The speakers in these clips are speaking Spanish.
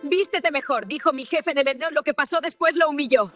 Vístete mejor, dijo mi jefe en el enno. Lo que pasó después lo humilló.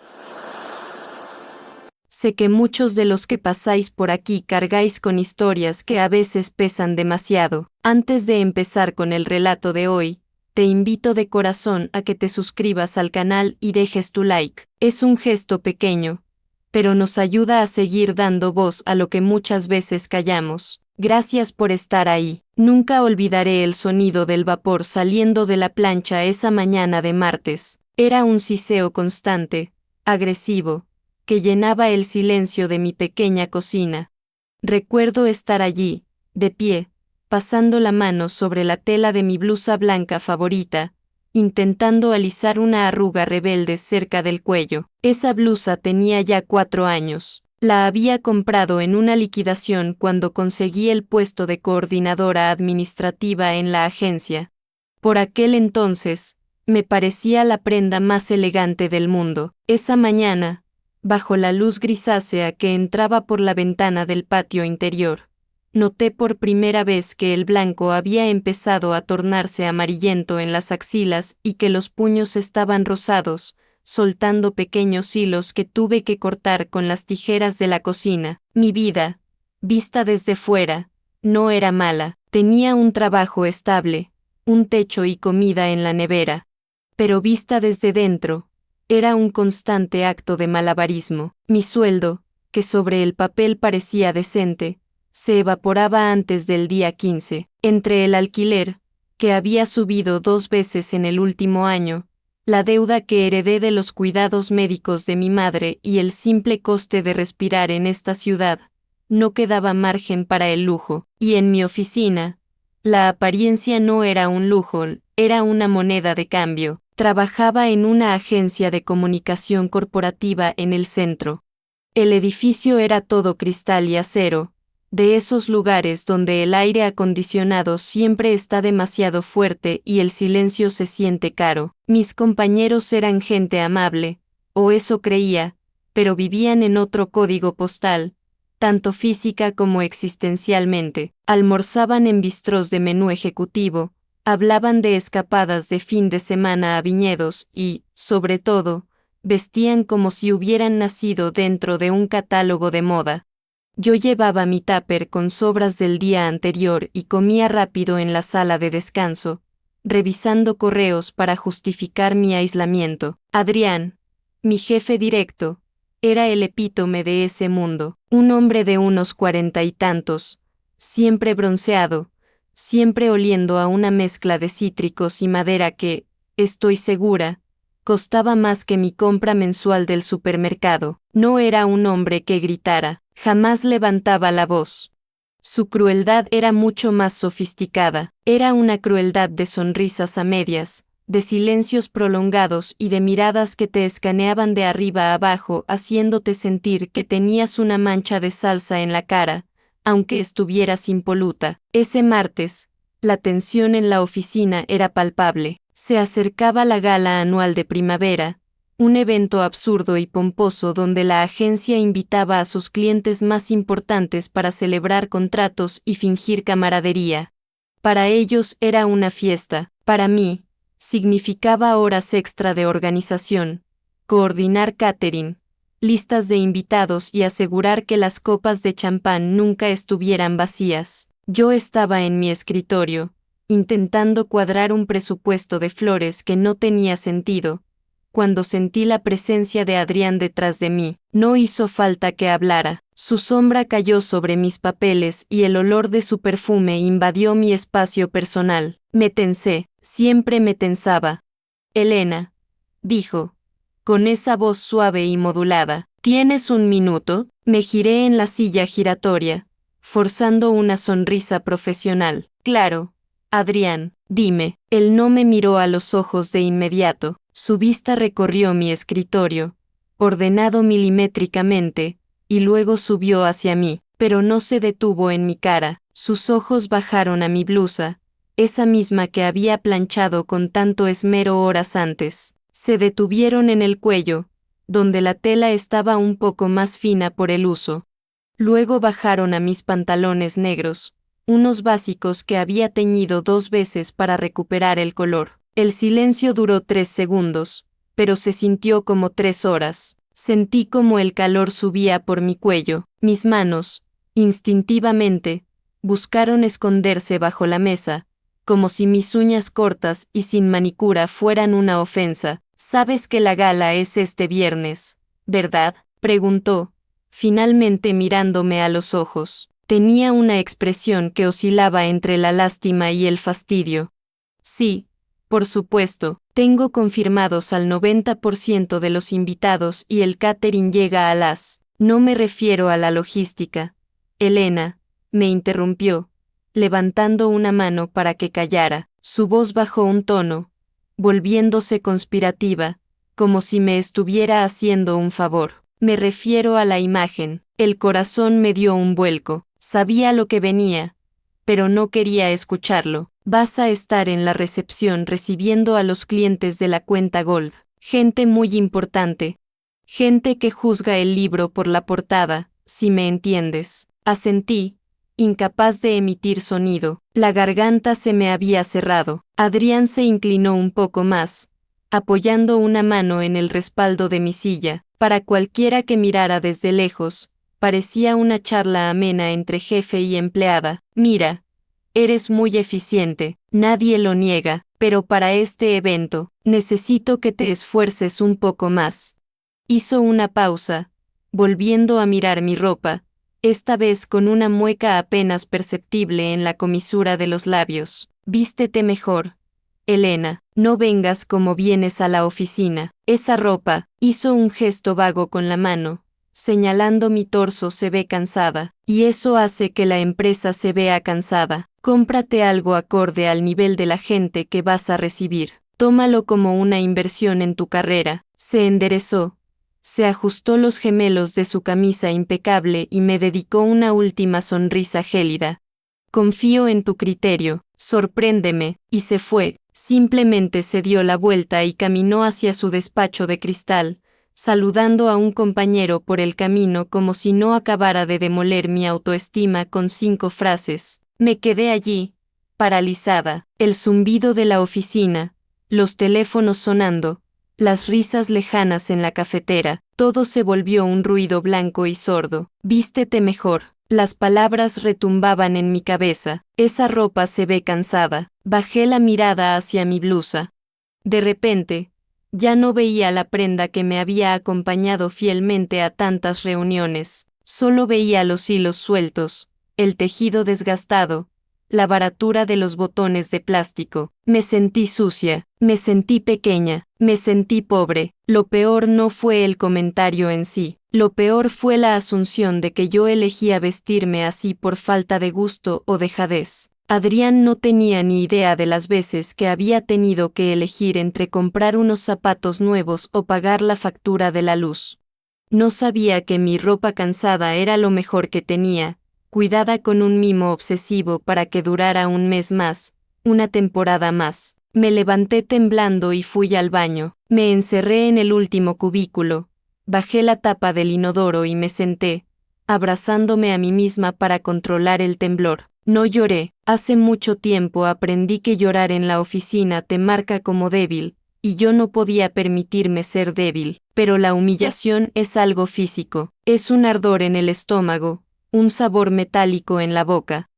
Sé que muchos de los que pasáis por aquí cargáis con historias que a veces pesan demasiado. Antes de empezar con el relato de hoy, te invito de corazón a que te suscribas al canal y dejes tu like. Es un gesto pequeño, pero nos ayuda a seguir dando voz a lo que muchas veces callamos. Gracias por estar ahí. Nunca olvidaré el sonido del vapor saliendo de la plancha esa mañana de martes. Era un siseo constante, agresivo, que llenaba el silencio de mi pequeña cocina. Recuerdo estar allí, de pie, pasando la mano sobre la tela de mi blusa blanca favorita, intentando alisar una arruga rebelde cerca del cuello. Esa blusa tenía ya 4 años. La había comprado en una liquidación cuando conseguí el puesto de coordinadora administrativa en la agencia. Por aquel entonces, me parecía la prenda más elegante del mundo. Esa mañana, bajo la luz grisácea que entraba por la ventana del patio interior, noté por primera vez que el blanco había empezado a tornarse amarillento en las axilas y que los puños estaban rosados, soltando pequeños hilos que tuve que cortar con las tijeras de la cocina. Mi vida, vista desde fuera, no era mala. Tenía un trabajo estable, un techo y comida en la nevera. Pero vista desde dentro, era un constante acto de malabarismo. Mi sueldo, que sobre el papel parecía decente, se evaporaba antes del día 15. Entre el alquiler, que había subido 2 veces en el último año, la deuda que heredé de los cuidados médicos de mi madre y el simple coste de respirar en esta ciudad, no quedaba margen para el lujo. Y en mi oficina, la apariencia no era un lujo, era una moneda de cambio. Trabajaba en una agencia de comunicación corporativa en el centro. El edificio era todo cristal y acero, de esos lugares donde el aire acondicionado siempre está demasiado fuerte y el silencio se siente caro. Mis compañeros eran gente amable, o eso creía, pero vivían en otro código postal, tanto física como existencialmente. Almorzaban en bistrós de menú ejecutivo, hablaban de escapadas de fin de semana a viñedos y, sobre todo, vestían como si hubieran nacido dentro de un catálogo de moda. Yo llevaba mi tupper con sobras del día anterior y comía rápido en la sala de descanso, revisando correos para justificar mi aislamiento. Adrián, mi jefe directo, era el epítome de ese mundo, un hombre de unos 40 y tantos, siempre bronceado, siempre oliendo a una mezcla de cítricos y madera que, estoy segura, costaba más que mi compra mensual del supermercado. No era un hombre que gritara, jamás levantaba la voz. Su crueldad era mucho más sofisticada, era una crueldad de sonrisas a medias, de silencios prolongados y de miradas que te escaneaban de arriba a abajo haciéndote sentir que tenías una mancha de salsa en la cara, aunque estuvieras impoluta. Ese martes, la tensión en la oficina era palpable. Se acercaba la gala anual de primavera, un evento absurdo y pomposo donde la agencia invitaba a sus clientes más importantes para celebrar contratos y fingir camaradería. Para ellos era una fiesta, para mí, significaba horas extra de organización, coordinar catering, listas de invitados y asegurar que las copas de champán nunca estuvieran vacías. Yo estaba en mi escritorio, intentando cuadrar un presupuesto de flores que no tenía sentido, cuando sentí la presencia de Adrián detrás de mí. No hizo falta que hablara. Su sombra cayó sobre mis papeles y el olor de su perfume invadió mi espacio personal. Me tensé, siempre me tensaba. Elena, dijo, con esa voz suave y modulada. ¿Tienes un minuto? Me giré en la silla giratoria, forzando una sonrisa profesional. Claro. Adrián, dime. Él no me miró a los ojos de inmediato. Su vista recorrió mi escritorio, ordenado milimétricamente, y luego subió hacia mí, pero no se detuvo en mi cara. Sus ojos bajaron a mi blusa, esa misma que había planchado con tanto esmero horas antes. Se detuvieron en el cuello, donde la tela estaba un poco más fina por el uso. Luego bajaron a mis pantalones negros, unos básicos que había teñido 2 veces para recuperar el color. El silencio duró 3 segundos, pero se sintió como 3 horas. Sentí como el calor subía por mi cuello. Mis manos, instintivamente, buscaron esconderse bajo la mesa, como si mis uñas cortas y sin manicura fueran una ofensa. «Sabes que la gala es este viernes, ¿verdad?», preguntó, finalmente mirándome a los ojos. Tenía una expresión que oscilaba entre la lástima y el fastidio. «Sí, por supuesto, tengo confirmados al 90% de los invitados y el catering llega a las...». «No me refiero a la logística, Elena», me interrumpió, levantando una mano para que callara. Su voz bajó un tono, volviéndose conspirativa, como si me estuviera haciendo un favor. «Me refiero a la imagen». El corazón me dio un vuelco. Sabía lo que venía, pero no quería escucharlo. «Vas a estar en la recepción recibiendo a los clientes de la cuenta Gold. Gente muy importante. Gente que juzga el libro por la portada, si me entiendes». Asentí, incapaz de emitir sonido. La garganta se me había cerrado. Adrián se inclinó un poco más, apoyando una mano en el respaldo de mi silla. Para cualquiera que mirara desde lejos, parecía una charla amena entre jefe y empleada. «Mira, eres muy eficiente, nadie lo niega, pero para este evento, necesito que te esfuerces un poco más». Hizo una pausa, volviendo a mirar mi ropa, esta vez con una mueca apenas perceptible en la comisura de los labios. «Vístete mejor, Elena, no vengas como vienes a la oficina. Esa ropa», hizo un gesto vago con la mano, señalando mi torso, «se ve cansada, y eso hace que la empresa se vea cansada. Cómprate algo acorde al nivel de la gente que vas a recibir. Tómalo como una inversión en tu carrera». Se enderezó, se ajustó los gemelos de su camisa impecable y me dedicó una última sonrisa gélida. «Confío en tu criterio, sorpréndeme», y se fue. Simplemente se dio la vuelta y caminó hacia su despacho de cristal, saludando a un compañero por el camino como si no acabara de demoler mi autoestima con 5 frases. Me quedé allí, paralizada. El zumbido de la oficina, los teléfonos sonando, las risas lejanas en la cafetera, todo se volvió un ruido blanco y sordo. «Vístete mejor». Las palabras retumbaban en mi cabeza. «Esa ropa se ve cansada». Bajé la mirada hacia mi blusa. De repente, ya no veía la prenda que me había acompañado fielmente a tantas reuniones. Solo veía los hilos sueltos, el tejido desgastado, la baratura de los botones de plástico. Me sentí sucia, me sentí pequeña, me sentí pobre. Lo peor no fue el comentario en sí. Lo peor fue la asunción de que yo elegía vestirme así por falta de gusto o dejadez. Adrián no tenía ni idea de las veces que había tenido que elegir entre comprar unos zapatos nuevos o pagar la factura de la luz. No sabía que mi ropa cansada era lo mejor que tenía, cuidada con un mimo obsesivo para que durara un mes más, una temporada más. Me levanté temblando y fui al baño. Me encerré en el último cubículo, bajé la tapa del inodoro y me senté, abrazándome a mí misma para controlar el temblor. No lloré. Hace mucho tiempo aprendí que llorar en la oficina te marca como débil, y yo no podía permitirme ser débil. Pero la humillación es algo físico, es un ardor en el estómago, un sabor metálico en la boca.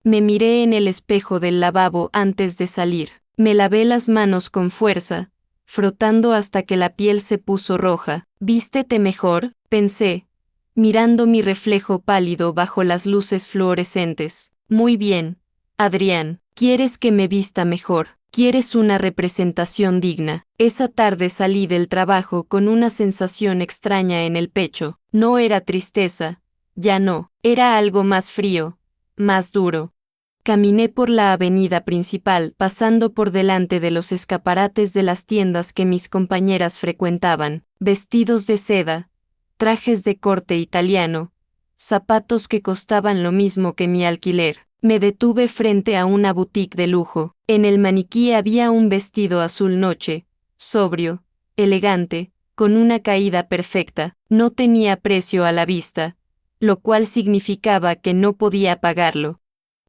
Me miré en el espejo del lavabo antes de salir. Me lavé las manos con fuerza, frotando hasta que la piel se puso roja. «Vístete mejor», pensé, mirando mi reflejo pálido bajo las luces fluorescentes. «Muy bien, Adrián, ¿quieres que me vista mejor? ¿Quieres una representación digna?». Esa tarde salí del trabajo con una sensación extraña en el pecho. No era tristeza, ya no, era algo más frío, más duro. Caminé por la avenida principal, pasando por delante de los escaparates de las tiendas que mis compañeras frecuentaban, vestidos de seda, trajes de corte italiano, zapatos que costaban lo mismo que mi alquiler. Me detuve frente a una boutique de lujo. En el maniquí había un vestido azul noche, sobrio, elegante, con una caída perfecta. No tenía precio a la vista, lo cual significaba que no podía pagarlo.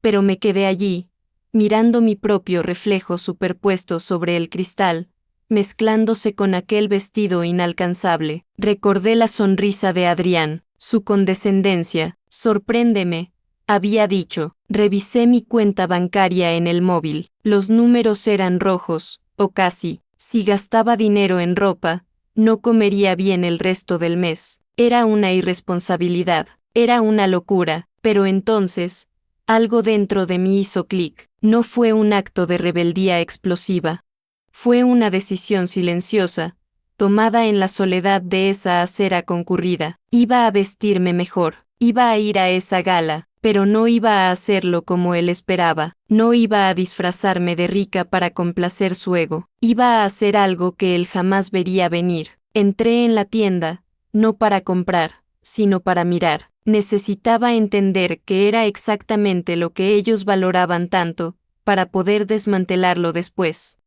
Pero me quedé allí, mirando mi propio reflejo superpuesto sobre el cristal, mezclándose con aquel vestido inalcanzable. Recordé la sonrisa de Adrián, su condescendencia. Sorpréndeme, había dicho. Revisé mi cuenta bancaria en el móvil. Los números eran rojos, o casi. Si gastaba dinero en ropa, no comería bien el resto del mes. Era una irresponsabilidad, era una locura, pero entonces, algo dentro de mí hizo clic. No fue un acto de rebeldía explosiva. Fue una decisión silenciosa, tomada en la soledad de esa acera concurrida. Iba a vestirme mejor, iba a ir a esa gala, pero no iba a hacerlo como él esperaba. No iba a disfrazarme de rica para complacer su ego. Iba a hacer algo que él jamás vería venir. Entré en la tienda, no para comprar, sino para mirar. Necesitaba entender que era exactamente lo que ellos valoraban tanto, para poder desmantelarlo después.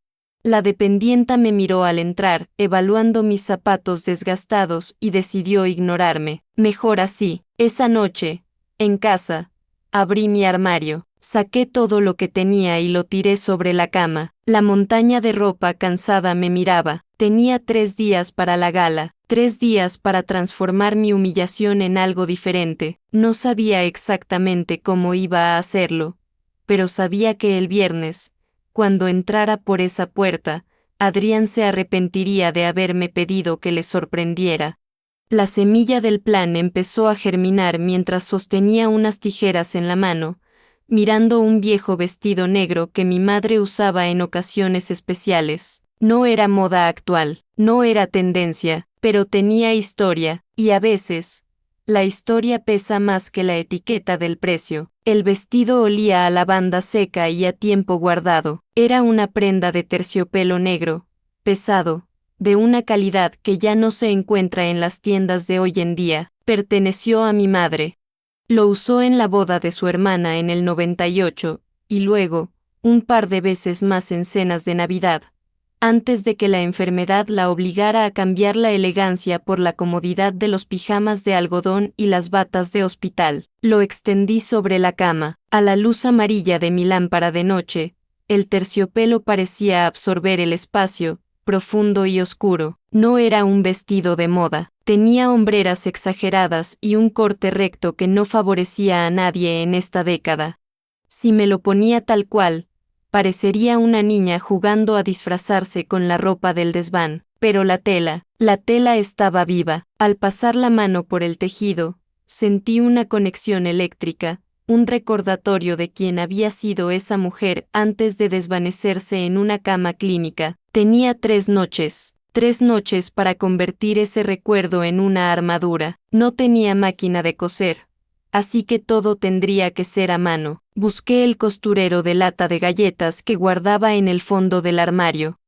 La dependienta me miró al entrar, evaluando mis zapatos desgastados, y decidió ignorarme. Mejor así. Esa noche, en casa, abrí mi armario, saqué todo lo que tenía y lo tiré sobre la cama. La montaña de ropa cansada me miraba. Tenía 3 días para la gala, 3 días para transformar mi humillación en algo diferente. No sabía exactamente cómo iba a hacerlo, pero sabía que el viernes, cuando entrara por esa puerta, Adrián se arrepentiría de haberme pedido que le sorprendiera. La semilla del plan empezó a germinar mientras sostenía unas tijeras en la mano, mirando un viejo vestido negro que mi madre usaba en ocasiones especiales. No era moda actual, no era tendencia, pero tenía historia, y a veces, la historia pesa más que la etiqueta del precio. El vestido olía a lavanda seca y a tiempo guardado. Era una prenda de terciopelo negro, pesado, de una calidad que ya no se encuentra en las tiendas de hoy en día. Perteneció a mi madre. Lo usó en la boda de su hermana en el 98, y luego, un par de veces más en cenas de Navidad, antes de que la enfermedad la obligara a cambiar la elegancia por la comodidad de los pijamas de algodón y las batas de hospital. Lo extendí sobre la cama, a la luz amarilla de mi lámpara de noche. El terciopelo parecía absorber el espacio, profundo y oscuro. No era un vestido de moda. Tenía hombreras exageradas y un corte recto que no favorecía a nadie en esta década. Si me lo ponía tal cual, parecería una niña jugando a disfrazarse con la ropa del desván, pero la tela estaba viva. Al pasar la mano por el tejido, sentí una conexión eléctrica, un recordatorio de quién había sido esa mujer antes de desvanecerse en una cama clínica. Tenía 3 noches. 3 noches para convertir ese recuerdo en una armadura. No tenía máquina de coser, así que todo tendría que ser a mano. Busqué el costurero de lata de galletas que guardaba en el fondo del armario.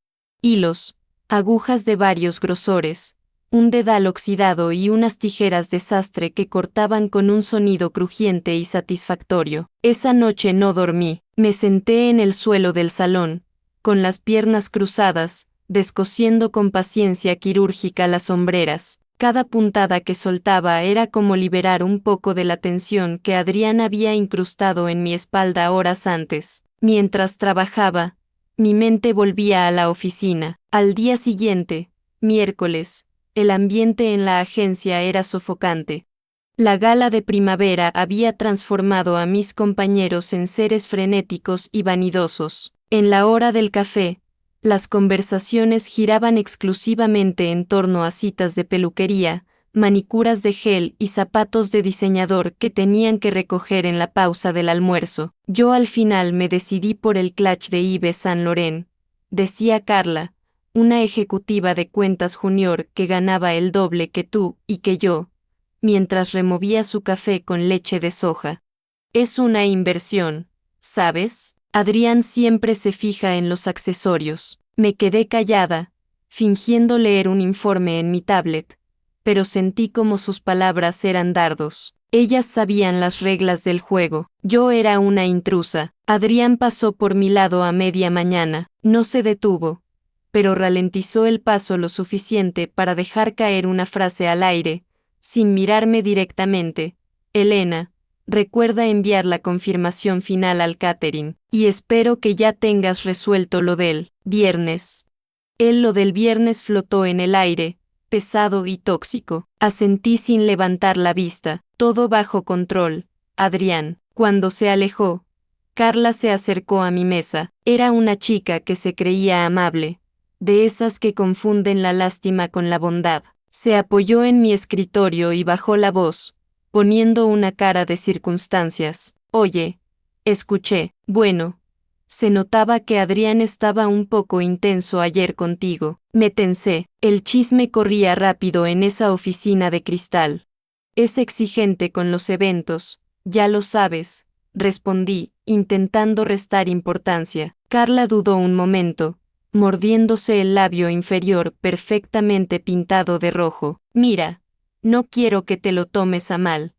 Hilos, agujas de varios grosores, un dedal oxidado y unas tijeras de sastre que cortaban con un sonido crujiente y satisfactorio. Esa noche no dormí. Me senté en el suelo del salón, con las piernas cruzadas, descosiendo con paciencia quirúrgica las sombreras. Cada puntada que soltaba era como liberar un poco de la tensión que Adrián había incrustado en mi espalda horas antes. Mientras trabajaba, mi mente volvía a la oficina. Al día siguiente, miércoles, el ambiente en la agencia era sofocante. La gala de primavera había transformado a mis compañeros en seres frenéticos y vanidosos. En la hora del café, las conversaciones giraban exclusivamente en torno a citas de peluquería, manicuras de gel y zapatos de diseñador que tenían que recoger en la pausa del almuerzo. Yo al final me decidí por el clutch de Yves Saint Laurent, decía Carla, una ejecutiva de cuentas junior que ganaba el doble que tú y que yo, mientras removía su café con leche de soja. Es una inversión, ¿sabes? Adrián siempre se fija en los accesorios. Me quedé callada, fingiendo leer un informe en mi tablet, pero sentí como sus palabras eran dardos. Ellas sabían las reglas del juego. Yo era una intrusa. Adrián pasó por mi lado a media mañana. No se detuvo, pero ralentizó el paso lo suficiente para dejar caer una frase al aire, sin mirarme directamente. Elena, Recuerda enviar la confirmación final al catering, y espero que ya tengas resuelto lo del viernes. Lo del viernes flotó en el aire, pesado y tóxico. Asentí sin levantar la vista, todo bajo control, Adrián. Cuando se alejó, Carla se acercó a mi mesa. Era una chica que se creía amable, de esas que confunden la lástima con la bondad. Se apoyó en mi escritorio y bajó la voz, poniendo una cara de circunstancias. Oye, escuché, bueno, se notaba que Adrián estaba un poco intenso ayer contigo. Me tensé, el chisme corría rápido en esa oficina de cristal. Es exigente con los eventos, ya lo sabes, respondí, intentando restar importancia. Carla dudó un momento, mordiéndose el labio inferior perfectamente pintado de rojo. Mira, no quiero que te lo tomes a mal,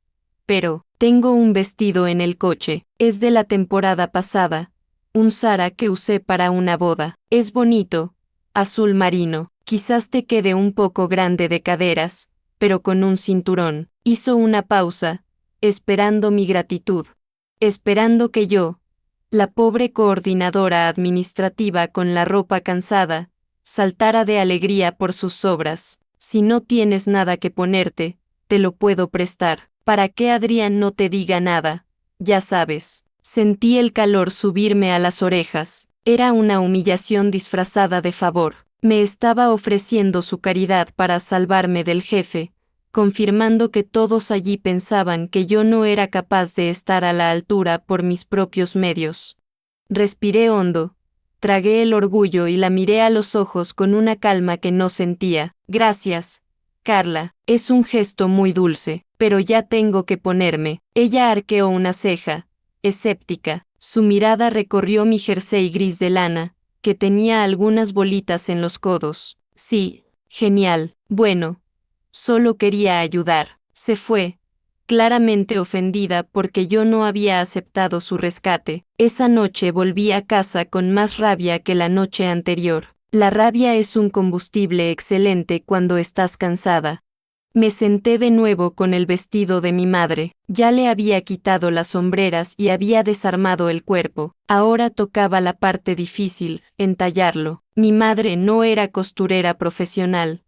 pero tengo un vestido en el coche, es de la temporada pasada, un Zara que usé para una boda. Es bonito, azul marino, quizás te quede un poco grande de caderas, pero con un cinturón. Hizo una pausa, esperando mi gratitud, esperando que yo, la pobre coordinadora administrativa con la ropa cansada, saltara de alegría por sus sobras. Si no tienes nada que ponerte, te lo puedo prestar. ¿Para que Adrián no te diga nada? Ya sabes. Sentí el calor subirme a las orejas. Era una humillación disfrazada de favor. Me estaba ofreciendo su caridad para salvarme del jefe, confirmando que todos allí pensaban que yo no era capaz de estar a la altura por mis propios medios. Respiré hondo, tragué el orgullo y la miré a los ojos con una calma que no sentía. Gracias, Carla, es un gesto muy dulce, pero ya tengo que ponerme. Ella arqueó una ceja, escéptica. Su mirada recorrió mi jersey gris de lana, que tenía algunas bolitas en los codos. Sí, genial, bueno. Solo quería ayudar. Se fue, claramente ofendida porque yo no había aceptado su rescate. Esa noche volví a casa con más rabia que la noche anterior. La rabia es un combustible excelente cuando estás cansada. Me senté de nuevo con el vestido de mi madre. Ya le había quitado las sombreras y había desarmado el cuerpo. Ahora tocaba la parte difícil, entallarlo. Mi madre no era costurera profesional,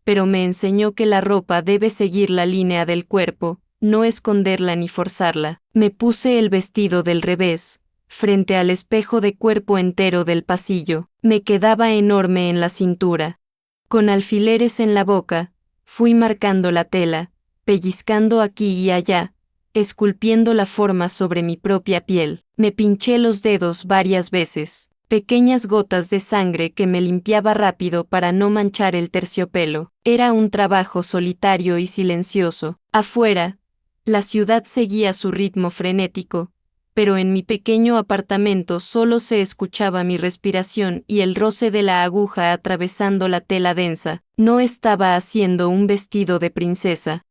pero me enseñó que la ropa debe seguir la línea del cuerpo, no esconderla ni forzarla. Me puse el vestido del revés, frente al espejo de cuerpo entero del pasillo. Me quedaba enorme en la cintura. Con alfileres en la boca, fui marcando la tela, pellizcando aquí y allá, esculpiendo la forma sobre mi propia piel. Me pinché los dedos varias veces, pequeñas gotas de sangre que me limpiaba rápido para no manchar el terciopelo. Era un trabajo solitario y silencioso. Afuera, la ciudad seguía su ritmo frenético, pero en mi pequeño apartamento solo se escuchaba mi respiración y el roce de la aguja atravesando la tela densa. No estaba haciendo un vestido de princesa.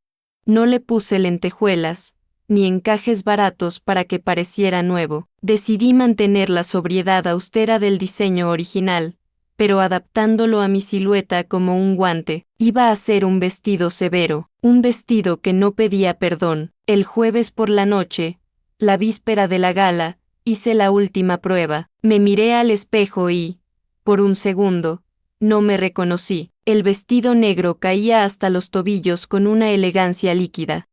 No le puse lentejuelas, ni encajes baratos para que pareciera nuevo. Decidí mantener la sobriedad austera del diseño original, pero adaptándolo a mi silueta como un guante. Iba a ser un vestido severo, un vestido que no pedía perdón. El jueves por la noche, la víspera de la gala, hice la última prueba. Me miré al espejo y, por un segundo, no me reconocí. El vestido negro caía hasta los tobillos con una elegancia líquida.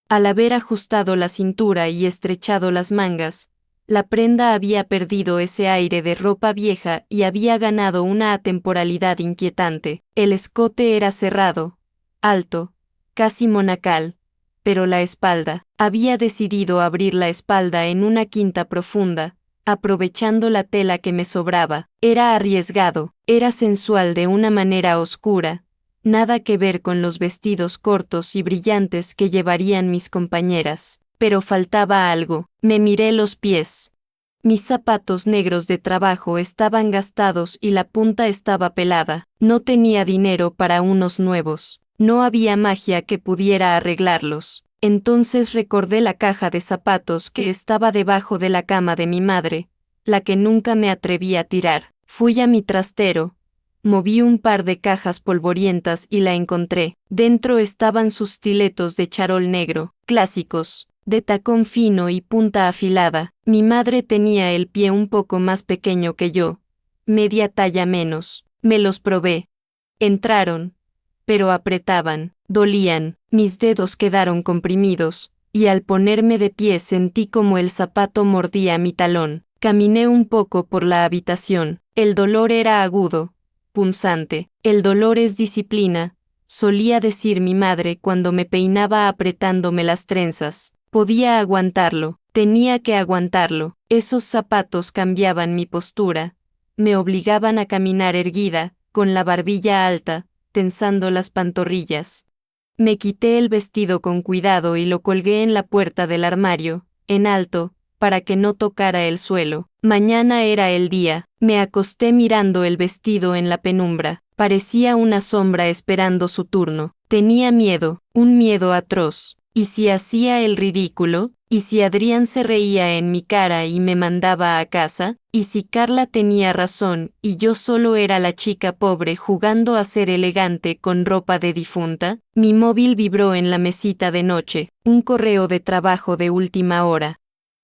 Al haber ajustado la cintura y estrechado las mangas, la prenda había perdido ese aire de ropa vieja y había ganado una atemporalidad inquietante. El escote era cerrado, alto, casi monacal, pero la espalda, había decidido abrir la espalda en una quinta profunda, aprovechando la tela que me sobraba. Era arriesgado, era sensual de una manera oscura, nada que ver con los vestidos cortos y brillantes que llevarían mis compañeras. Pero faltaba algo. Me miré los pies. Mis zapatos negros de trabajo estaban gastados y la punta estaba pelada. No tenía dinero para unos nuevos. No había magia que pudiera arreglarlos. Entonces recordé la caja de zapatos que estaba debajo de la cama de mi madre, la que nunca me atreví a tirar. Fui a mi trastero, moví un par de cajas polvorientas y la encontré. Dentro estaban sus stiletos de charol negro, clásicos, de tacón fino y punta afilada. Mi madre tenía el pie un poco más pequeño que yo, media talla menos. Me los probé. Entraron, pero apretaban, dolían, mis dedos quedaron comprimidos, y al ponerme de pie sentí como el zapato mordía mi talón. Caminé un poco por la habitación. El dolor era agudo, punzante. El dolor es disciplina, solía decir mi madre cuando me peinaba apretándome las trenzas. Podía aguantarlo, tenía que aguantarlo. Esos zapatos cambiaban mi postura, me obligaban a caminar erguida, con la barbilla alta, tensando las pantorrillas. Me quité el vestido con cuidado y lo colgué en la puerta del armario, en alto, para que no tocara el suelo. Mañana era el día. Me acosté mirando el vestido en la penumbra. Parecía una sombra esperando su turno. Tenía miedo, un miedo atroz. ¿Y si hacía el ridículo? ¿Y si Adrián se reía en mi cara y me mandaba a casa? ¿Y si Carla tenía razón y yo solo era la chica pobre jugando a ser elegante con ropa de difunta? Mi móvil vibró en la mesita de noche, un correo de trabajo de última hora.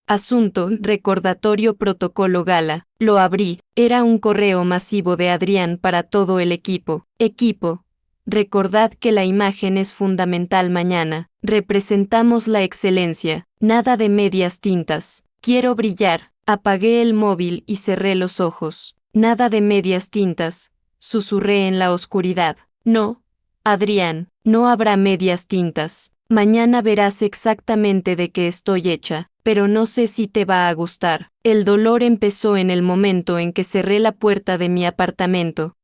Asunto, recordatorio protocolo gala. Lo abrí, era un correo masivo de Adrián para todo el equipo. Equipo. Recordad que la imagen es fundamental mañana. Representamos la excelencia. Nada de medias tintas. Quiero brillar. Apagué el móvil y cerré los ojos. Nada de medias tintas. Susurré en la oscuridad. No, Adrián, no habrá medias tintas. Mañana verás exactamente de qué estoy hecha, pero no sé si te va a gustar. El dolor empezó en el momento en que cerré la puerta de mi apartamento.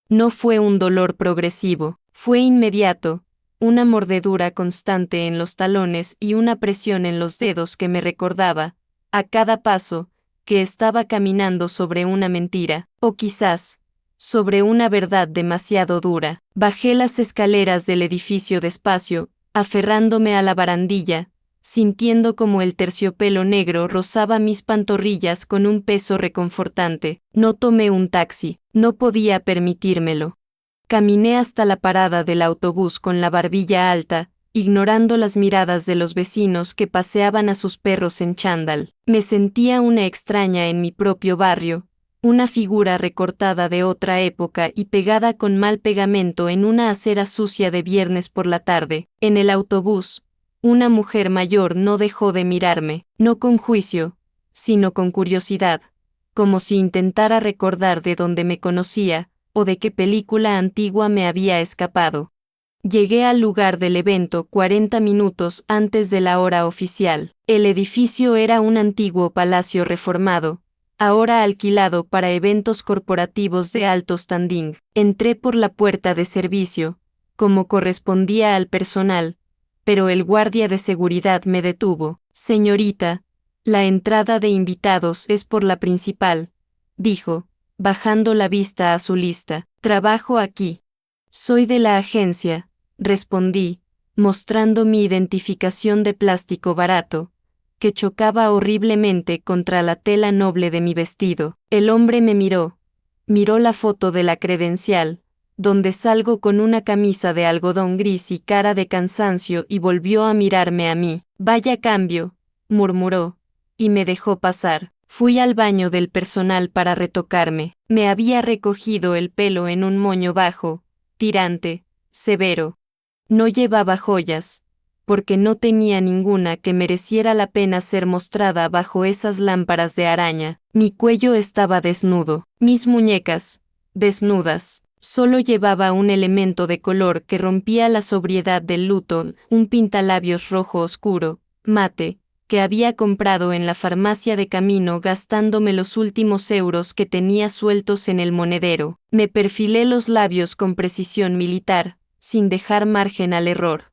No fue un dolor progresivo, fue inmediato, una mordedura constante en los talones y una presión en los dedos que me recordaba, a cada paso, que estaba caminando sobre una mentira, o quizás, sobre una verdad demasiado dura. Bajé las escaleras del edificio despacio, aferrándome a la barandilla, sintiendo como el terciopelo negro rozaba mis pantorrillas con un peso reconfortante. No tomé un taxi, no podía permitírmelo. Caminé hasta la parada del autobús con la barbilla alta, ignorando las miradas de los vecinos que paseaban a sus perros en chándal. Me sentía una extraña en mi propio barrio, una figura recortada de otra época y pegada con mal pegamento en una acera sucia de viernes por la tarde. En el autobús, una mujer mayor no dejó de mirarme, no con juicio, sino con curiosidad, como si intentara recordar de dónde me conocía, o de qué película antigua me había escapado. Llegué al lugar del evento 40 minutos antes de la hora oficial. El edificio era un antiguo palacio reformado, ahora alquilado para eventos corporativos de alto standing. Entré por la puerta de servicio, como correspondía al personal, pero el guardia de seguridad me detuvo. Señorita, la entrada de invitados es por la principal, dijo, bajando la vista a su lista. Trabajo aquí. Soy de la agencia, respondí, mostrando mi identificación de plástico barato, que chocaba horriblemente contra la tela noble de mi vestido. El hombre me miró la foto de la credencial, donde salgo con una camisa de algodón gris y cara de cansancio, y volvió a mirarme a mí. Vaya cambio, murmuró, y me dejó pasar. Fui al baño del personal para retocarme. Me había recogido el pelo en un moño bajo, tirante, severo. No llevaba joyas, porque no tenía ninguna que mereciera la pena ser mostrada bajo esas lámparas de araña. Mi cuello estaba desnudo, mis muñecas, desnudas. Solo llevaba un elemento de color que rompía la sobriedad del luto, un pintalabios rojo oscuro, mate, que había comprado en la farmacia de camino gastándome los últimos euros que tenía sueltos en el monedero. Me perfilé los labios con precisión militar, sin dejar margen al error.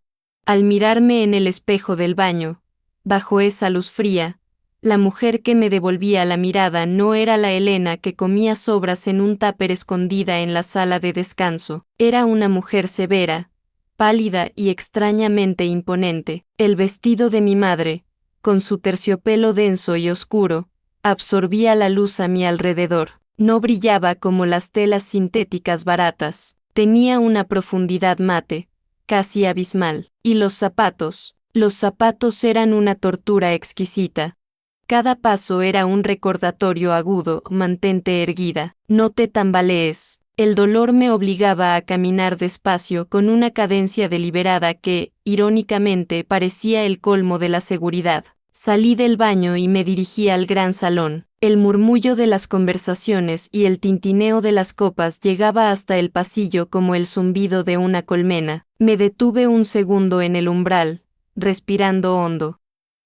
Al mirarme en el espejo del baño, bajo esa luz fría, la mujer que me devolvía la mirada no era la Elena que comía sobras en un tupper escondida en la sala de descanso. Era una mujer severa, pálida y extrañamente imponente. El vestido de mi madre, con su terciopelo denso y oscuro, absorbía la luz a mi alrededor. No brillaba como las telas sintéticas baratas. Tenía una profundidad mate, casi abismal. Y los zapatos, Los zapatos eran una tortura exquisita. Cada paso era un recordatorio agudo: mantente erguida, no te tambalees. El dolor me obligaba a caminar despacio con una cadencia deliberada que, irónicamente, parecía el colmo de la seguridad. Salí del baño y me dirigí al gran salón. El murmullo de las conversaciones y el tintineo de las copas llegaba hasta el pasillo como el zumbido de una colmena. Me detuve un segundo en el umbral, respirando hondo.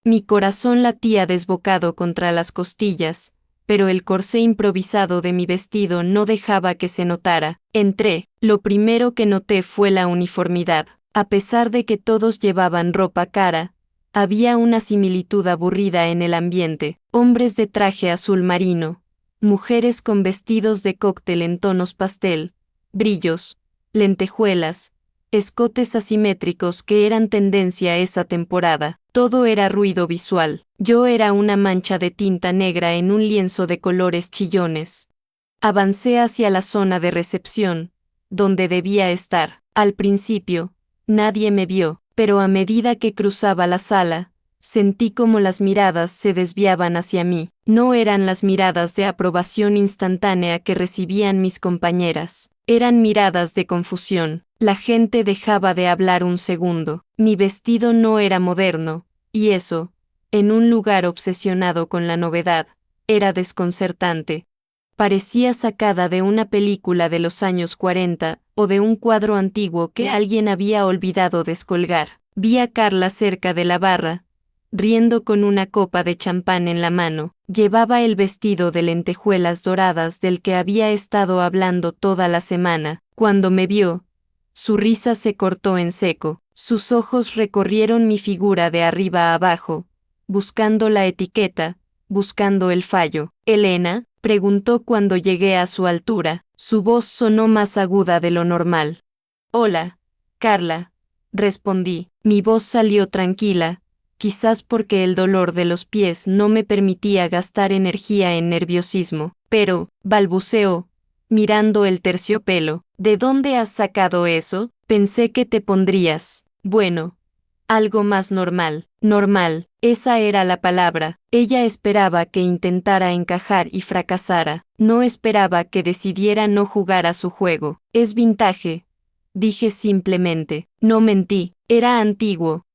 Mi corazón latía desbocado contra las costillas, pero el corsé improvisado de mi vestido no dejaba que se notara. Entré. Lo primero que noté fue la uniformidad. A pesar de que todos llevaban ropa cara, había una similitud aburrida en el ambiente: hombres de traje azul marino, mujeres con vestidos de cóctel en tonos pastel, brillos, lentejuelas, escotes asimétricos que eran tendencia esa temporada. Todo era ruido visual. Yo era una mancha de tinta negra en un lienzo de colores chillones. Avancé hacia la zona de recepción, donde debía estar. Al principio, nadie me vio, pero a medida que cruzaba la sala, sentí como las miradas se desviaban hacia mí. No eran las miradas de aprobación instantánea que recibían mis compañeras. Eran miradas de confusión. La gente dejaba de hablar un segundo. Mi vestido no era moderno, y eso, en un lugar obsesionado con la novedad, era desconcertante. Parecía sacada de una película de los años 40 o de un cuadro antiguo que alguien había olvidado descolgar. Vi a Carla cerca de la barra, riendo con una copa de champán en la mano. Llevaba el vestido de lentejuelas doradas del que había estado hablando toda la semana. Cuando me vio, su risa se cortó en seco. Sus ojos recorrieron mi figura de arriba a abajo, buscando la etiqueta, buscando el fallo. «¿Elena?», preguntó cuando llegué a su altura. Su voz sonó más aguda de lo normal. «Hola, Carla», respondí. Mi voz salió tranquila, quizás porque el dolor de los pies no me permitía gastar energía en nerviosismo. «Pero», balbuceó, mirando el terciopelo, «¿de dónde has sacado eso? Pensé que te pondrías, bueno, algo más normal». Normal, esa era la palabra. Ella esperaba que intentara encajar y fracasara. No esperaba que decidiera no jugar a su juego. «Es vintage», dije simplemente. No mentí, era antiguo,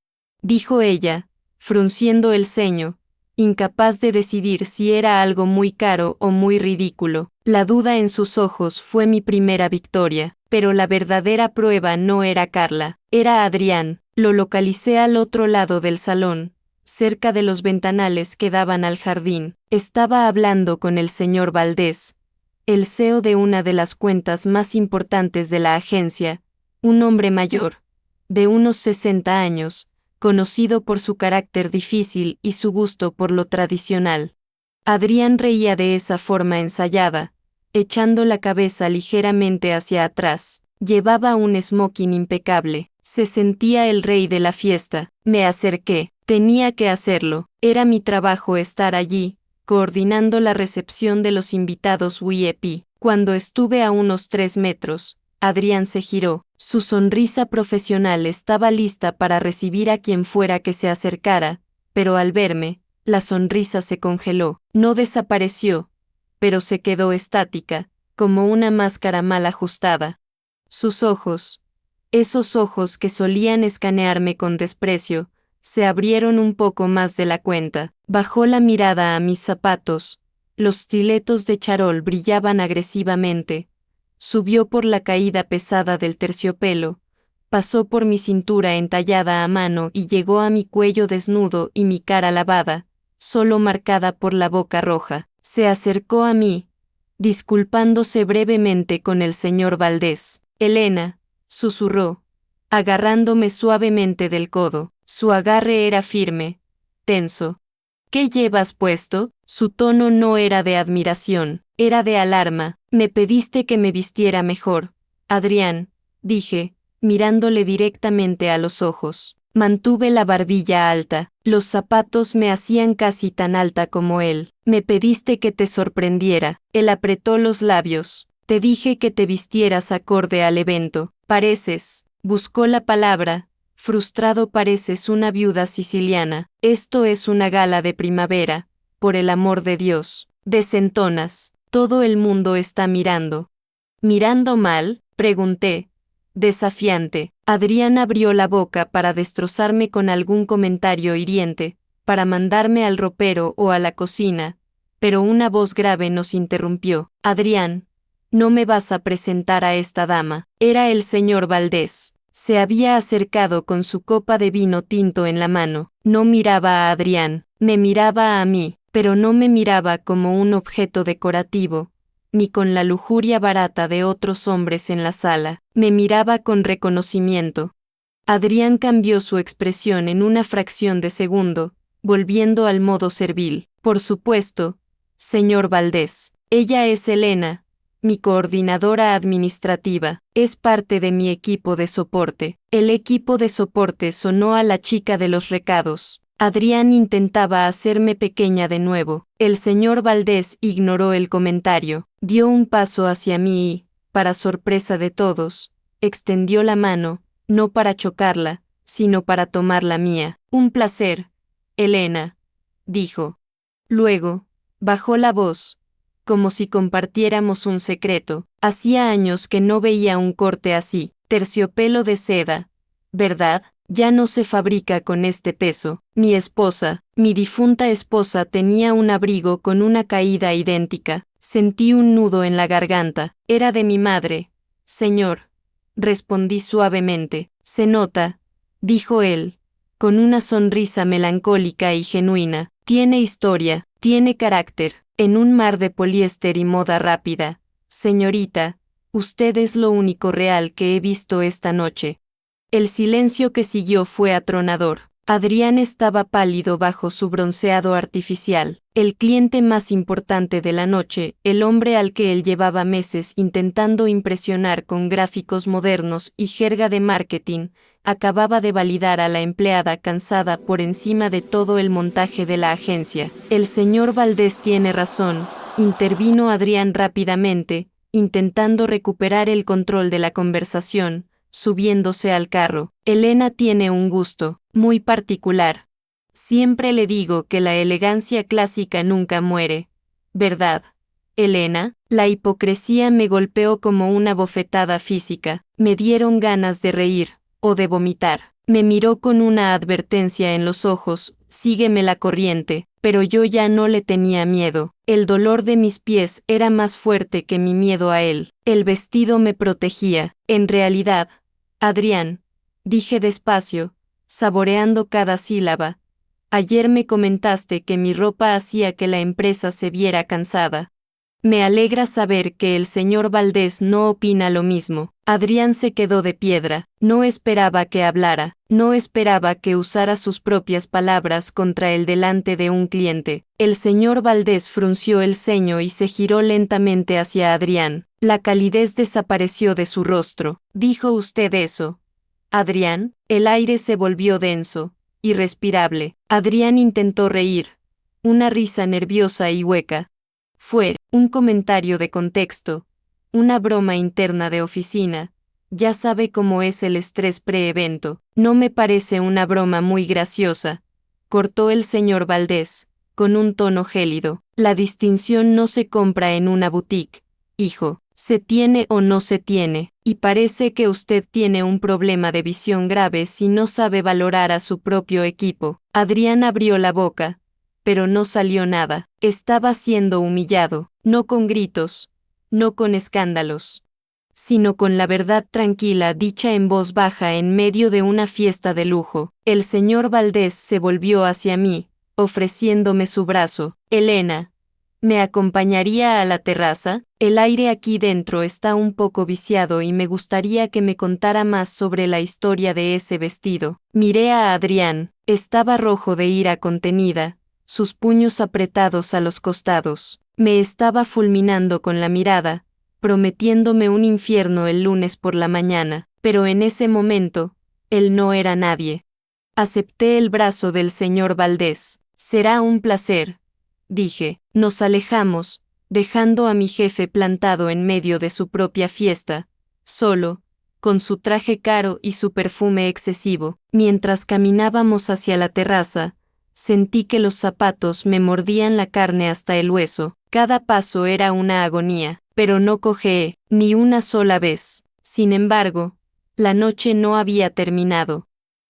dijo ella, frunciendo el ceño, incapaz de decidir si era algo muy caro o muy ridículo. La duda en sus ojos fue mi primera victoria, pero la verdadera prueba no era Carla, era Adrián. Lo localicé al otro lado del salón, cerca de los ventanales que daban al jardín. Estaba hablando con el señor Valdés, el CEO de una de las cuentas más importantes de la agencia, un hombre mayor, de unos 60 años, conocido por su carácter difícil y su gusto por lo tradicional. Adrián reía de esa forma ensayada, echando la cabeza ligeramente hacia atrás. Llevaba un smoking impecable. Se sentía el rey de la fiesta. Me acerqué. Tenía que hacerlo. Era mi trabajo estar allí, coordinando la recepción de los invitados VIP. Cuando estuve a unos 3 metros, Adrián se giró. Su sonrisa profesional estaba lista para recibir a quien fuera que se acercara, pero al verme, la sonrisa se congeló. No desapareció, pero se quedó estática, como una máscara mal ajustada. Sus ojos, esos ojos que solían escanearme con desprecio, se abrieron un poco más de la cuenta. Bajó la mirada a mis zapatos. Los stiletos de charol brillaban agresivamente. Subió por la caída pesada del terciopelo, pasó por mi cintura entallada a mano y llegó a mi cuello desnudo y mi cara lavada, solo marcada por la boca roja. Se acercó a mí, disculpándose brevemente con el señor Valdés. «Elena», susurró, agarrándome suavemente del codo. Su agarre era firme, tenso. «¿Qué llevas puesto?». Su tono no era de admiración, era de alarma. «Me pediste que me vistiera mejor, Adrián», dije, mirándole directamente a los ojos. Mantuve la barbilla alta. Los zapatos me hacían casi tan alta como él. «Me pediste que te sorprendiera». Él apretó los labios. «Te dije que te vistieras acorde al evento. Pareces», buscó la palabra, frustrado pareces una viuda siciliana. Esto es una gala de primavera, por el amor de Dios. Desentonas, todo el mundo está mirando. ¿Mirando mal?, pregunté, desafiante. Adrián abrió la boca para destrozarme con algún comentario hiriente, para mandarme al ropero o a la cocina, pero una voz grave nos interrumpió. Adrián, no me vas a presentar a esta dama. Era el señor Valdés. Se había acercado con su copa de vino tinto en la mano. No miraba a Adrián, me miraba a mí, pero no me miraba como un objeto decorativo, ni con la lujuria barata de otros hombres en la sala. Me miraba con reconocimiento. Adrián cambió su expresión en una fracción de segundo, volviendo al modo servil. Por supuesto, señor Valdés. Ella es Elena, mi coordinadora administrativa. Es parte de mi equipo de soporte. El equipo de soporte sonó a la chica de los recados. Adrián intentaba hacerme pequeña de nuevo. El señor Valdés ignoró el comentario. Dio un paso hacia mí y, para sorpresa de todos, extendió la mano, no para chocarla, sino para tomar la mía. Un placer, Elena, dijo. Luego, bajó la voz, como si compartiéramos un secreto. Hacía años que no veía un corte así. Terciopelo de seda, ¿verdad? Ya no se fabrica con este peso. Mi esposa, mi difunta esposa tenía un abrigo con una caída idéntica. Sentí un nudo en la garganta. Era de mi madre. Señor, respondí suavemente. Se nota, dijo él, con una sonrisa melancólica y genuina. Tiene historia, tiene carácter. En un mar de poliéster y moda rápida. Señorita, usted es lo único real que he visto esta noche. El silencio que siguió fue atronador. Adrián estaba pálido bajo su bronceado artificial. El cliente más importante de la noche, el hombre al que él llevaba meses intentando impresionar con gráficos modernos y jerga de marketing, acababa de validar a la empleada cansada por encima de todo el montaje de la agencia. El señor Valdés tiene razón, intervino Adrián rápidamente, intentando recuperar el control de la conversación, subiéndose al carro. Elena tiene un gusto muy particular. Siempre le digo que la elegancia clásica nunca muere. ¿Verdad, Elena? La hipocresía me golpeó como una bofetada física. Me dieron ganas de reír, o de vomitar. Me miró con una advertencia en los ojos, sígueme la corriente, pero yo ya no le tenía miedo. El dolor de mis pies era más fuerte que mi miedo a él. El vestido me protegía. En realidad, Adrián, dije despacio, saboreando cada sílaba, ayer me comentaste que mi ropa hacía que la empresa se viera cansada. Me alegra saber que el señor Valdés no opina lo mismo. Adrián se quedó de piedra. No esperaba que hablara. No esperaba que usara sus propias palabras contra él delante de un cliente. El señor Valdés frunció el ceño y se giró lentamente hacia Adrián. La calidez desapareció de su rostro. ¿Dijo usted eso, Adrián? El aire se volvió denso, irrespirable. Adrián intentó reír. Una risa nerviosa y hueca. Fue un comentario de contexto, una broma interna de oficina. Ya sabe cómo es el estrés pre-evento. No me parece una broma muy graciosa, cortó el señor Valdés, con un tono gélido. La distinción no se compra en una boutique, hijo. Se tiene o no se tiene, y parece que usted tiene un problema de visión grave si no sabe valorar a su propio equipo. Adrián abrió la boca, pero no salió nada. Estaba siendo humillado, no con gritos, no con escándalos, sino con la verdad tranquila dicha en voz baja en medio de una fiesta de lujo. El señor Valdés se volvió hacia mí, ofreciéndome su brazo. Elena, ¿me acompañaría a la terraza? El aire aquí dentro está un poco viciado y me gustaría que me contara más sobre la historia de ese vestido. Miré a Adrián, estaba rojo de ira contenida, sus puños apretados a los costados. Me estaba fulminando con la mirada, prometiéndome un infierno el lunes por la mañana, pero en ese momento, él no era nadie. Acepté el brazo del señor Valdés. Será un placer, dije. Nos alejamos, dejando a mi jefe plantado en medio de su propia fiesta, solo, con su traje caro y su perfume excesivo. Mientras caminábamos hacia la terraza, sentí que los zapatos me mordían la carne hasta el hueso. Cada paso era una agonía, pero no cojeé, ni una sola vez. Sin embargo, la noche no había terminado.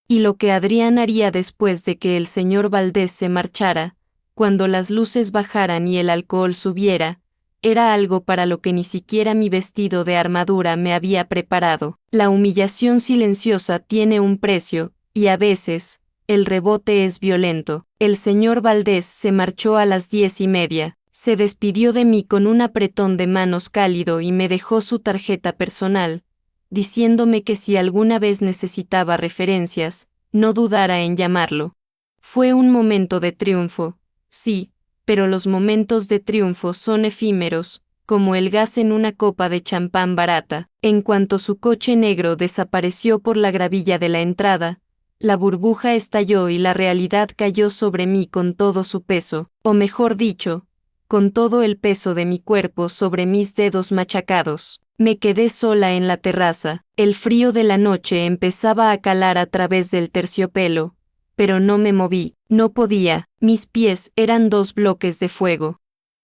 Y lo que Adrián haría después de que el señor Valdés se marchara, cuando las luces bajaran y el alcohol subiera, era algo para lo que ni siquiera mi vestido de armadura me había preparado. La humillación silenciosa tiene un precio, y a veces, el rebote es violento. El señor Valdés se marchó a las 10:30. Se despidió de mí con un apretón de manos cálido y me dejó su tarjeta personal, diciéndome que si alguna vez necesitaba referencias, no dudara en llamarlo. Fue un momento de triunfo, sí, pero los momentos de triunfo son efímeros, como el gas en una copa de champán barata. En cuanto su coche negro desapareció por la gravilla de la entrada, la burbuja estalló y la realidad cayó sobre mí con todo su peso, o mejor dicho, con todo el peso de mi cuerpo sobre mis dedos machacados. Me quedé sola en la terraza. El frío de la noche empezaba a calar a través del terciopelo, pero no me moví, no podía, mis pies eran 2 bloques de fuego.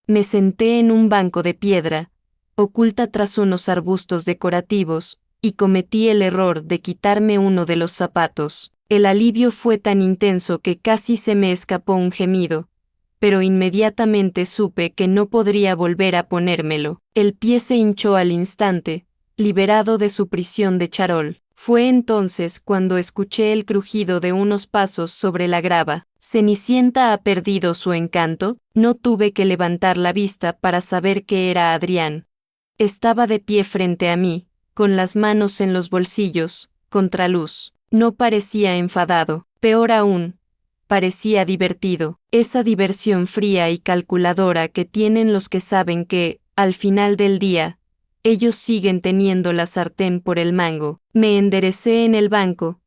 Me senté en un banco de piedra, oculta tras unos arbustos decorativos, y cometí el error de quitarme uno de los zapatos. El alivio fue tan intenso que casi se me escapó un gemido, pero inmediatamente supe que no podría volver a ponérmelo. El pie se hinchó al instante, liberado de su prisión de charol. Fue entonces cuando escuché el crujido de unos pasos sobre la grava. ¿Cenicienta ha perdido su encanto? No tuve que levantar la vista para saber que era Adrián. Estaba de pie frente a mí, con las manos en los bolsillos, contraluz. No parecía enfadado, peor aún, parecía divertido, esa diversión fría y calculadora que tienen los que saben que, al final del día, ellos siguen teniendo la sartén por el mango. Me enderecé en el banco,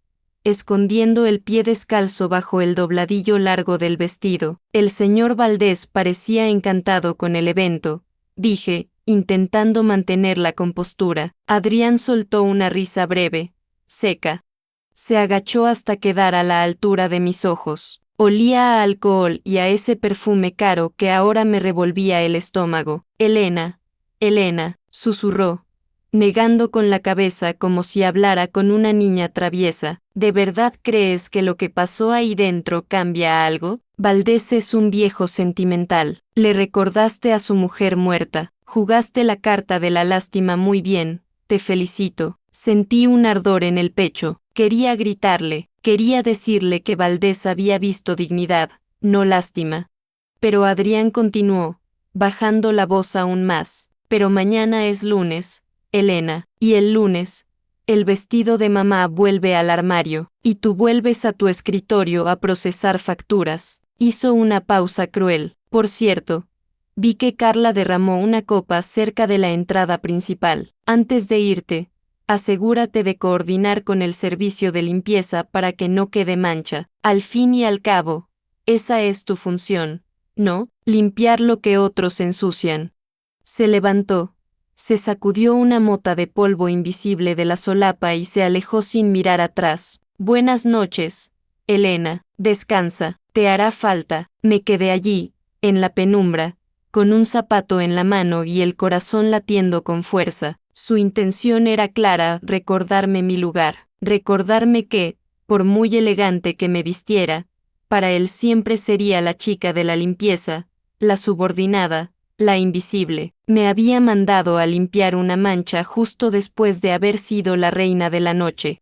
escondiendo el pie descalzo bajo el dobladillo largo del vestido. El señor Valdés parecía encantado con el evento, dije, intentando mantener la compostura. Adrián soltó una risa breve, seca. Se agachó hasta quedar a la altura de mis ojos. Olía a alcohol y a ese perfume caro que ahora me revolvía el estómago. Elena, Elena, susurró, negando con la cabeza como si hablara con una niña traviesa. ¿De verdad crees que lo que pasó ahí dentro cambia algo? Valdés es un viejo sentimental. Le recordaste a su mujer muerta. Jugaste la carta de la lástima muy bien. Te felicito. Sentí un ardor en el pecho. Quería gritarle, quería decirle que Valdés había visto dignidad, no lástima. Pero Adrián continuó, bajando la voz aún más. Pero mañana es lunes, Elena, y el lunes, el vestido de mamá vuelve al armario, y tú vuelves a tu escritorio a procesar facturas. Hizo una pausa cruel. Por cierto, vi que Carla derramó una copa cerca de la entrada principal. Antes de irte, asegúrate de coordinar con el servicio de limpieza para que no quede mancha. Al fin y al cabo, esa es tu función, ¿no? Limpiar lo que otros ensucian. Se levantó, se sacudió una mota de polvo invisible de la solapa y se alejó sin mirar atrás. Buenas noches, Elena, descansa, te hará falta. Me quedé allí, en la penumbra, con un zapato en la mano y el corazón latiendo con fuerza. Su intención era clara, recordarme mi lugar, recordarme que, por muy elegante que me vistiera, para él siempre sería la chica de la limpieza, la subordinada, la invisible. Me había mandado a limpiar una mancha justo después de haber sido la reina de la noche.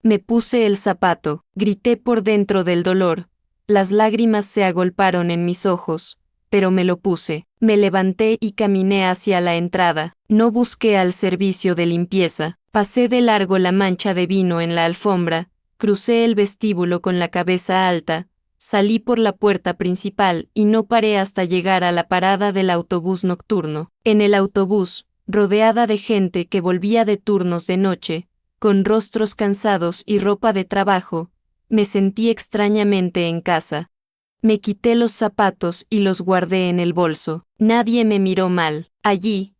Me puse el zapato, grité por dentro del dolor, las lágrimas se agolparon en mis ojos, pero me lo puse. Me levanté y caminé hacia la entrada. No busqué al servicio de limpieza. Pasé de largo la mancha de vino en la alfombra, crucé el vestíbulo con la cabeza alta, salí por la puerta principal y no paré hasta llegar a la parada del autobús nocturno. En el autobús, rodeada de gente que volvía de turnos de noche, con rostros cansados y ropa de trabajo, me sentí extrañamente en casa. Me quité los zapatos y los guardé en el bolso. Nadie me miró mal. Allí,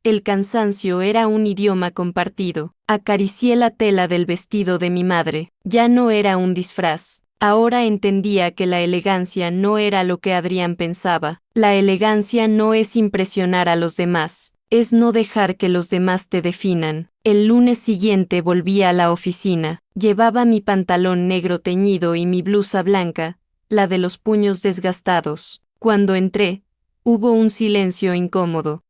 El cansancio era un idioma compartido. Acaricié la tela del vestido de mi madre. Ya no era un disfraz. Ahora entendía que la elegancia no era lo que Adrián pensaba. La elegancia no es impresionar a los demás. Es no dejar que los demás te definan. El lunes siguiente volví a la oficina. Llevaba mi pantalón negro teñido y mi blusa blanca, la de los puños desgastados. Cuando entré, hubo un silencio incómodo.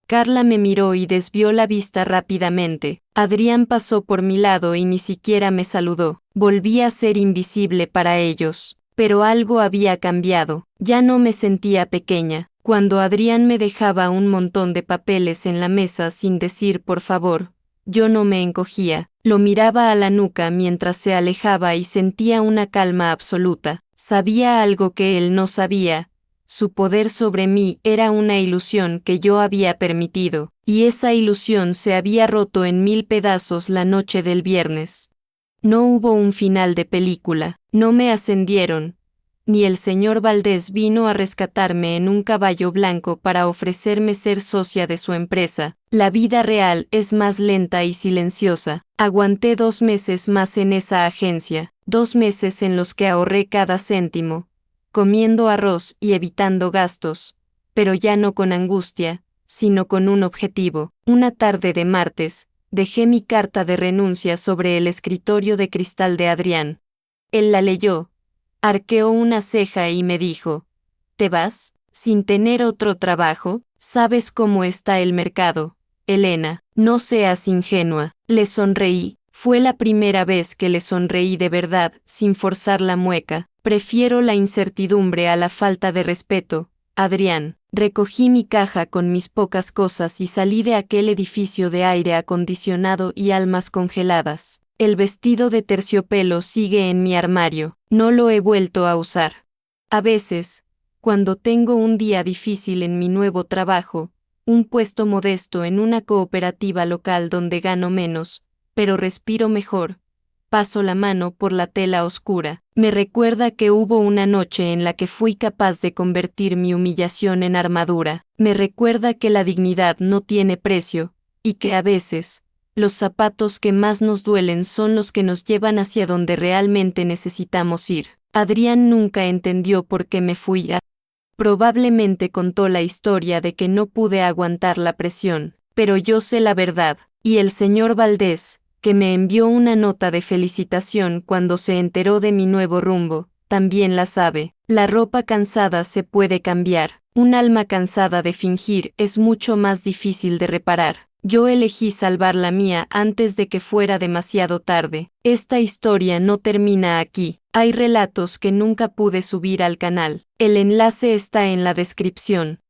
Carla me miró y desvió la vista rápidamente. Adrián pasó por mi lado y ni siquiera me saludó. Volví a ser invisible para ellos. Pero algo había cambiado. Ya no me sentía pequeña. Cuando Adrián me dejaba un montón de papeles en la mesa sin decir por favor, yo no me encogía. Lo miraba a la nuca mientras se alejaba y sentía una calma absoluta. Sabía algo que él no sabía. Su poder sobre mí era una ilusión que yo había permitido, y esa ilusión se había roto en 1000 pedazos la noche del viernes. No hubo un final de película, no me ascendieron, ni el señor Valdés vino a rescatarme en un caballo blanco para ofrecerme ser socia de su empresa. La vida real es más lenta y silenciosa. Aguanté 2 meses más en esa agencia, 2 meses en los que ahorré cada céntimo, comiendo arroz y evitando gastos, pero ya no con angustia, sino con un objetivo. Una tarde de martes, dejé mi carta de renuncia sobre el escritorio de cristal de Adrián. Él la leyó, arqueó una ceja y me dijo, ¿te vas, sin tener otro trabajo? ¿Sabes cómo está el mercado, Elena? No seas ingenua. Le sonreí. Fue la primera vez que le sonreí de verdad, sin forzar la mueca. Prefiero la incertidumbre a la falta de respeto, Adrián. Recogí mi caja con mis pocas cosas y salí de aquel edificio de aire acondicionado y almas congeladas. El vestido de terciopelo sigue en mi armario. No lo he vuelto a usar. A veces, cuando tengo un día difícil en mi nuevo trabajo, un puesto modesto en una cooperativa local donde gano menos, pero respiro mejor, paso la mano por la tela oscura. Me recuerda que hubo una noche en la que fui capaz de convertir mi humillación en armadura. Me recuerda que la dignidad no tiene precio, y que a veces, los zapatos que más nos duelen son los que nos llevan hacia donde realmente necesitamos ir. Adrián nunca entendió por qué me fui. Probablemente contó la historia de que no pude aguantar la presión, pero yo sé la verdad, y el señor Valdés, que me envió una nota de felicitación cuando se enteró de mi nuevo rumbo, también la sabe. La ropa cansada se puede cambiar. Un alma cansada de fingir es mucho más difícil de reparar. Yo elegí salvar la mía antes de que fuera demasiado tarde. Esta historia no termina aquí. Hay relatos que nunca pude subir al canal. El enlace está en la descripción.